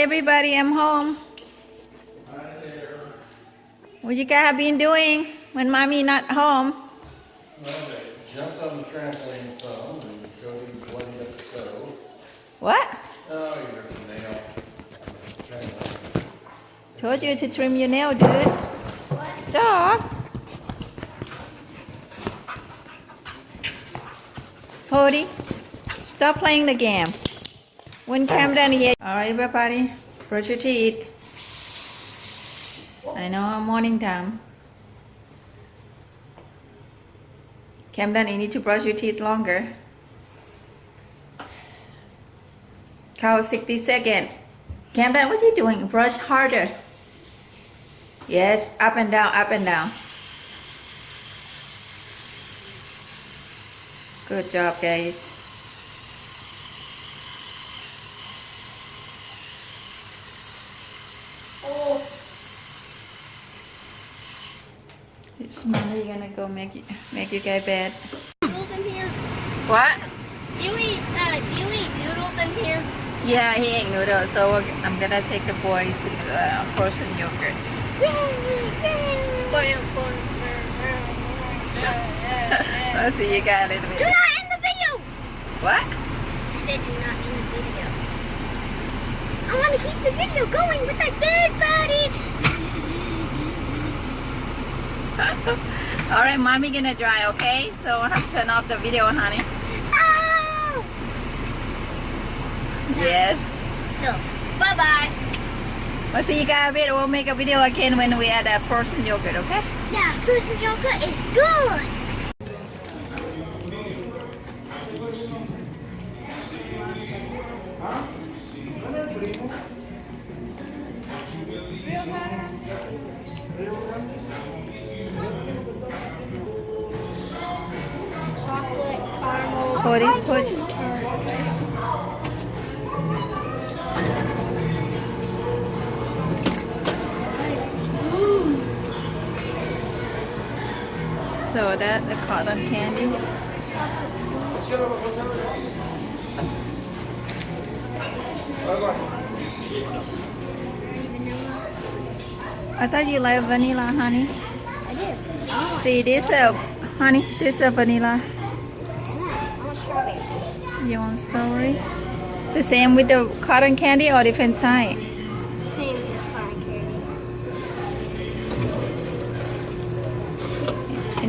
everybody, I'm home. What you guys have been doing when mommy not home? Well, they jumped on the trampoline some, and Cody bloodied up the stove. What? Oh, you're a nail. Trampoline. Told you to trim your nail, dude. What? Dog. Cody, stop playing the game. When Camden here. Alright, everybody, brush your teeth. I know morning time. Camden, you need to brush your teeth longer. Count 60 seconds. Camden, what are you doing? Brush harder. Yes, up and down, up and down. Good job, guys. Oh, It's Molly gonna go make you guys bed. noodles in here. What? Do you eat noodles in here? Yeah, he ate noodles, so I'm gonna take the boy to frozen yogurt. I'll see you guys a little Do bit. not end the video. What? I said do not end the video. I want to keep the video going with that third body. Alright, mommy gonna dry, okay? So I have to turn off the video, honey. No. Yes. No. Bye bye. I'll see you guys a bit. We'll make a video again when we add frozen yogurt, okay? Yeah, frozen yogurt is good. Chocolate, caramel. Cody, push. So that the cotton candy. I thought you like vanilla, honey. I do. See this, honey. This is vanilla. I want strawberry. You want strawberry? The same with the cotton candy or different side? Same as cotton candy.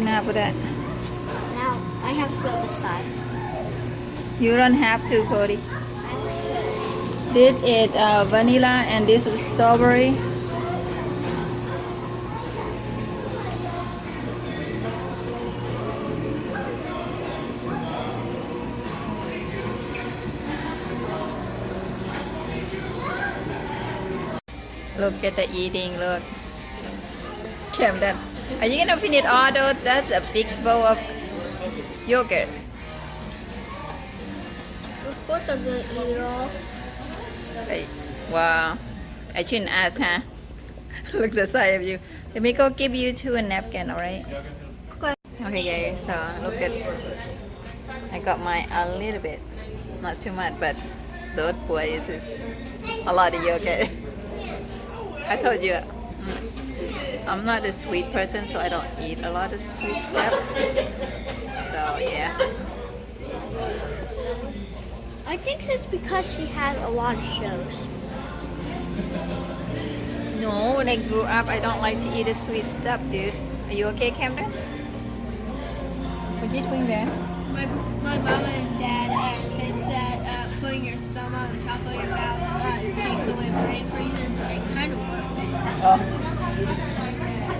Enough of that. Now I have to go this side. You don't have to, Cody. I This is vanilla and this is strawberry. Look at the eating, look. Camden, are you gonna finish all those? That's a big bowl of yogurt. Of course I'm gonna eat it all. Hey, wow. I shouldn't ask, huh? Look the size of you. Let me go give you two a napkin, alright? Okay guys, so look at, I got mine a little bit, not too much, but those boys is a lot of yogurt. I told you, I'm not a sweet person, so I don't eat a lot of sweet stuff. So yeah. I think it's because she has a lot of shows. No, when I grew up, I don't like to eat the sweet stuff, dude. Are you okay, Camden? What are you doing there? My mom and dad said that putting your thumb on the top of your mouth takes away brain freezes. It kind of works. Oh.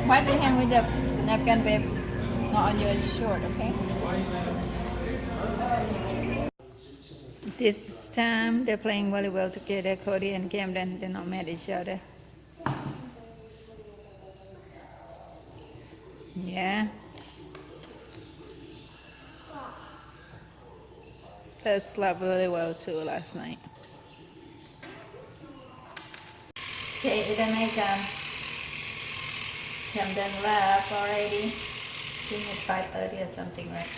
Wipe your hand with the napkin, babe. Not on your shirt, okay? This time they're playing volleyball together, Cody and Camden. They're not mad at each other. Yeah. They slept really well too last night. Okay, it's the night time. Camden left already. I think it's 5:30 or something, right?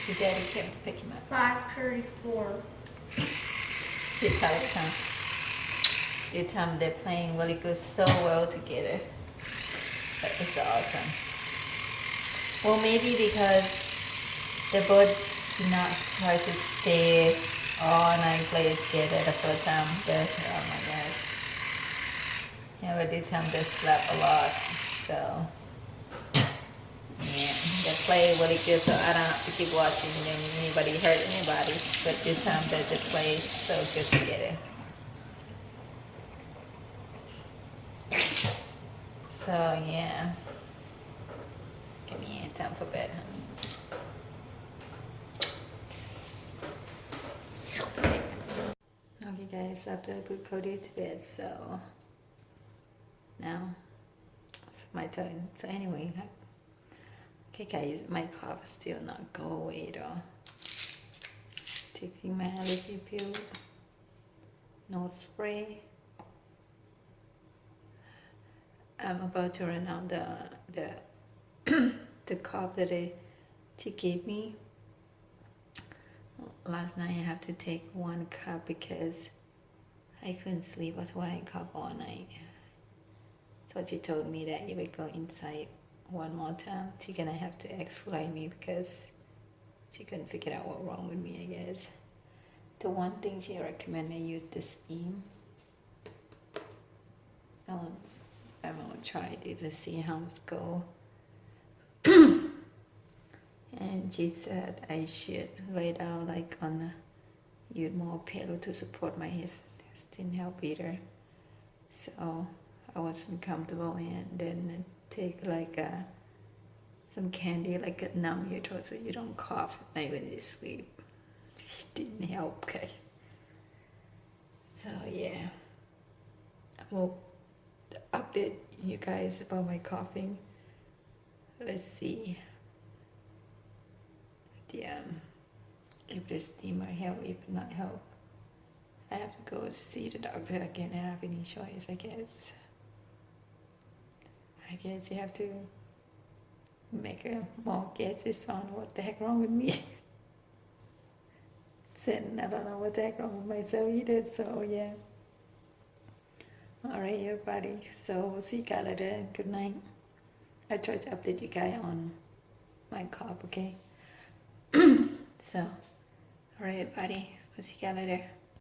Your daddy came to pick him up. 5:34. Get tired, huh? This time they're playing really good, so well together. But it's awesome. Well, maybe because they both did not try to stay all night play together the first time. Oh my god. Yeah, but this time they slept a lot. So, yeah, they play really good, so I don't have to keep watching anybody hurt anybody. But this time they just play so good together. So, yeah. Give me time for bed, honey. Okay guys, after I put Cody to bed, so now my turn. So anyway, okay guys, my cough still not go away though. Taking my allergy pill, no spray. I'm about to run out the cough that she gave me. Last night I have to take 1 cup because I couldn't sleep. That's why I cough all night. So she told me that if I go inside one more time, she's gonna have to exclude me because she couldn't figure out what's wrong with me, I guess. The one thing she recommended, use the steam. I'm gonna try it to see how it goes. And she said I should lay down like on use more pillow to support my head. This didn't help either. So I wasn't comfortable, and then take like some candy like a numb your throat so you don't cough at night when you sleep. It didn't help, okay. So yeah, I will update you guys about my coughing. Let's see. If the steamer help, if not help, I have to go see the doctor again. I have any choice, I guess. I guess you have to make a more guesses on what the heck wrong with me. Then I don't know what the heck wrong with myself either, so yeah. Alright everybody, so we'll see you guys later. Good night. I try to update you guys on my cough, okay? So, alright everybody, we'll see you guys later.